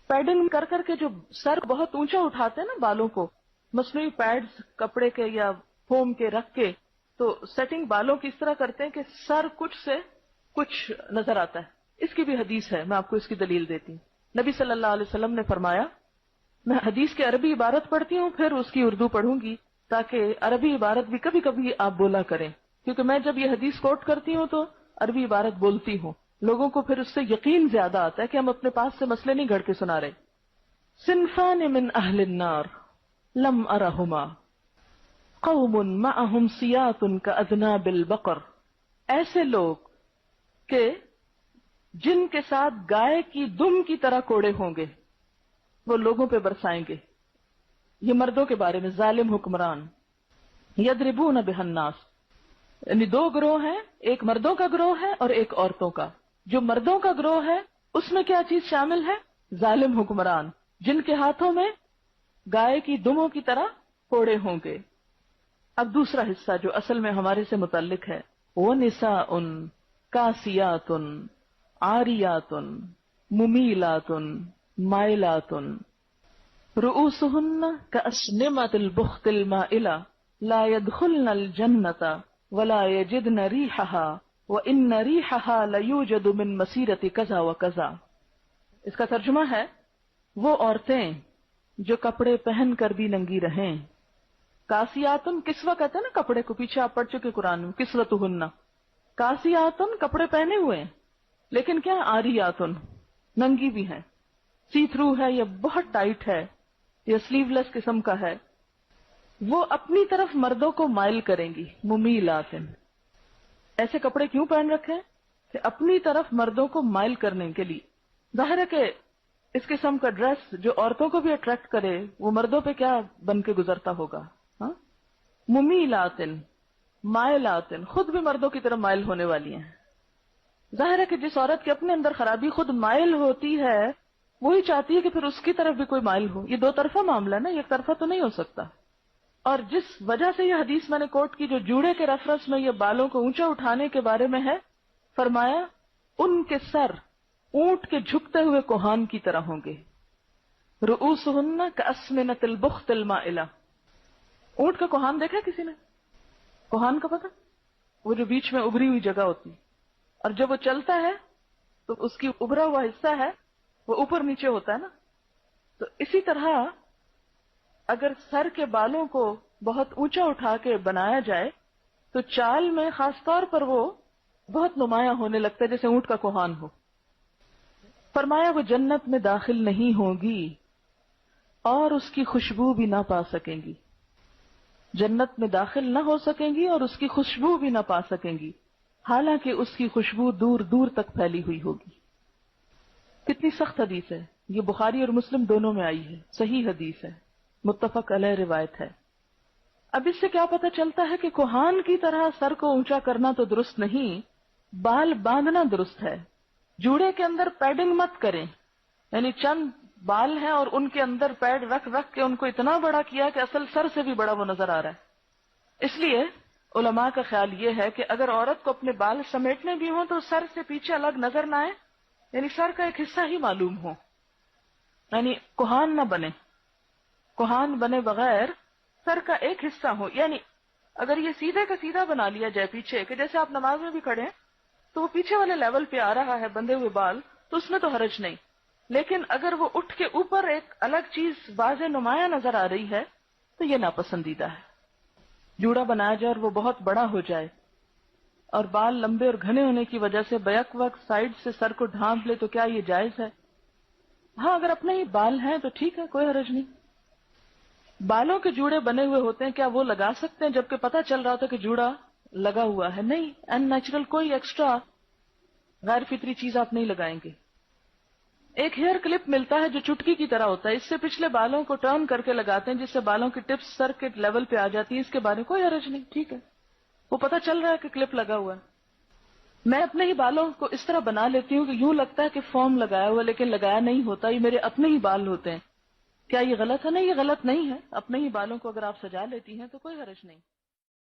Padding کر کر کے جو سر بہت اونچا اٹھاتے ہیں نا بالوں کو، مصنوعی پیڈز کپڑے کے یا فوم کے رکھ کے، تو سیٹنگ بالوں کی اس طرح کرتے ہیں کہ سر کچھ سے کچھ نظر آتا ہے. اس کی بھی حدیث ہے، میں آپ کو اس کی دلیل دیتی ہوں. نبی صلی اللہ علیہ وسلم نے فرمایا، میں حدیث کی عربی عبارت پڑھتی ہوں پھر اس کی اردو پڑھوں گی تاکہ عربی عبارت بھی کبھی کبھی آپ بولا کریں، کیونکہ میں جب یہ حدیث کوٹ کرتی ہوں تو عربی عبارت بولتی ہوں، لوگوں کو پھر اس سے یقین زیادہ آتا ہے کہ ہم اپنے پاس سے مسئلے نہیں گھڑ کے سنا رہے. صنفان من اہل النار لم ارہما قوم معہم سیات کاذناب البقر، ایسے لوگ کہ جن کے ساتھ گائے کی دم کی طرح کوڑے ہوں گے، وہ لوگوں پہ برسائیں گے. یہ مردوں کے بارے میں ظالم حکمران. یضربون بها الناس، یعنی دو گروہ ہیں، ایک مردوں کا گروہ ہے اور ایک عورتوں کا. جو مردوں کا گروہ ہے اس میں کیا چیز شامل ہے؟ ظالم حکمران جن کے ہاتھوں میں گائے کی دموں کی طرح کوڑے ہوں گے. اب دوسرا حصہ جو اصل میں ہمارے سے متعلق ہے، وَنِسَاءٌ كَاسِيَاتٌ عَارِيَاتٌ مُمِيلَاتٌ مَائِلَاتٌ رؤوسهن كأسنمة البخت المائلة لا يدخلن الجنة ولا يجدن ريحها وإن ريحها ليوجد من مسيرة كذا وكذا. اس کا ترجمہ ہے، وہ عورتیں جو کپڑے پہن کر بھی ننگی رہیں. کاسیاتن کسوہ کہتے ہیں نا کپڑے کو، پیچھے آپ پڑھ چکے قرآن میں، کسوتہن. کاسیاتن کپڑے پہنے ہوئے ہیں لیکن کیا آریاتن ننگی بھی ہیں. سی تھرو ہے یا بہت ٹائٹ ہے یا سلیو لیس قسم کا ہے. وہ اپنی طرف مردوں کو مائل کریں گی. ممیلاتن، ایسے کپڑے کیوں پہن رکھے ہیں؟ کہ اپنی طرف مردوں کو مائل کرنے کے لیے. ظاہر ہے کہ اس قسم کا ڈریس جو عورتوں کو بھی اٹریکٹ کرے وہ مردوں پہ کیا بن کے گزرتا ہوگا. ہاں، ممیلاتن مائلاتن، خود بھی مردوں کی طرف مائل ہونے والی ہیں. ظاہر ہے کہ جس عورت کے اپنے اندر خرابی خود مائل ہوتی ہے وہی چاہتی ہے کہ پھر اس کی طرف بھی کوئی مائل ہو. یہ دو طرفہ معاملہ ہے نا، ایک طرفہ تو نہیں ہو سکتا. اور جس وجہ سے یہ حدیث میں نے کوٹ کی جو جوڑے کے ریفرنس میں یہ بالوں کو اونچا اٹھانے کے بارے میں ہے، فرمایا ان کے سر اونٹ کے جھکتے ہوئے کوہان کی طرح ہوں گے. رؤوسہن کأسنمۃ البخت المائلہ. اونٹ کا کوہان دیکھا کسی نے؟ کوہان کا پتہ؟ وہ جو بیچ میں ابری ہوئی جگہ ہوتی اور جب وہ چلتا ہے تو اس کی ابھرا ہوا حصہ ہے وہ اوپر نیچے ہوتا ہے نا. تو اسی طرح اگر سر کے بالوں کو بہت اونچا اٹھا کے بنایا جائے تو چال میں خاص طور پر وہ بہت نمایاں ہونے لگتا ہے جیسے اونٹ کا کوہان ہو. فرمایا وہ جنت میں داخل نہیں ہوگی اور اس کی خوشبو بھی نہ پا سکیں گی. جنت میں داخل نہ ہو سکیں گی اور اس کی خوشبو بھی نہ پا سکیں گی، حالانکہ اس کی خوشبو دور دور تک پھیلی ہوئی ہوگی. کتنی سخت حدیث ہے یہ، بخاری اور مسلم دونوں میں آئی ہے، صحیح حدیث ہے، متفق علیہ روایت ہے. اب اس سے کیا پتہ چلتا ہے کہ کوہان کی طرح سر کو اونچا کرنا تو درست نہیں، بال باندھنا درست ہے. جوڑے کے اندر پیڈنگ مت کریں، یعنی چند بال ہیں اور ان کے اندر پیڈ رکھ رکھ کے ان کو اتنا بڑا کیا کہ اصل سر سے بھی بڑا وہ نظر آ رہا ہے. اس لیے علماء کا خیال یہ ہے کہ اگر عورت کو اپنے بال سمیٹنے بھی ہوں تو سر سے پیچھے الگ نظر نہ آئے، یعنی سر کا ایک حصہ ہی معلوم ہو، یعنی کوہان نہ بنے. کوہان بنے بغیر سر کا ایک حصہ ہو. یعنی اگر یہ سیدھے کا سیدھا بنا لیا جائے پیچھے، کہ جیسے آپ نماز میں بھی کھڑے ہیں تو وہ پیچھے والے لیول پہ آ رہا ہے بندھے ہوئے بال، تو اس میں تو حرج نہیں. لیکن اگر وہ اٹھ کے اوپر ایک الگ چیز واضح نمایاں نظر آ رہی ہے تو یہ ناپسندیدہ ہے. جوڑا بنایا جائے اور وہ بہت بڑا ہو جائے اور بال لمبے اور گھنے ہونے کی وجہ سے بیک وقت سائڈ سے سر کو ڈھانپ لے تو کیا یہ جائز ہے؟ ہاں، اگر اپنے ہی بال ہیں تو ٹھیک ہے، کوئی حرج نہیں. بالوں کے جوڑے بنے ہوئے ہوتے ہیں، کیا وہ لگا سکتے ہیں جبکہ پتہ چل رہا تھا کہ جوڑا لگا ہوا ہے؟ نہیں، ان نیچرل کوئی ایکسٹرا غیر فطری چیز آپ نہیں لگائیں گے. ایک ہیئر کلپ ملتا ہے جو چٹکی کی طرح ہوتا ہے، اس سے پچھلے بالوں کو ٹرن کر کے لگاتے ہیں جس سے بالوں کی ٹپس سر کے لیول پہ آ جاتی ہے. اس کے بارے میں کوئی حرج نہیں، ٹھیک ہے، وہ پتہ چل رہا ہے کہ کلپ لگا ہوا ہے. میں اپنے ہی بالوں کو اس طرح بنا لیتی ہوں کہ یوں لگتا ہے کہ فوم لگایا ہوا لیکن لگایا نہیں ہوتا، یہ میرے اپنے ہی بال ہوتے ہیں. کیا یہ غلط ہے؟ نہیں، یہ غلط نہیں ہے. اپنے ہی بالوں کو اگر آپ سجا لیتی ہیں تو کوئی حرج نہیں.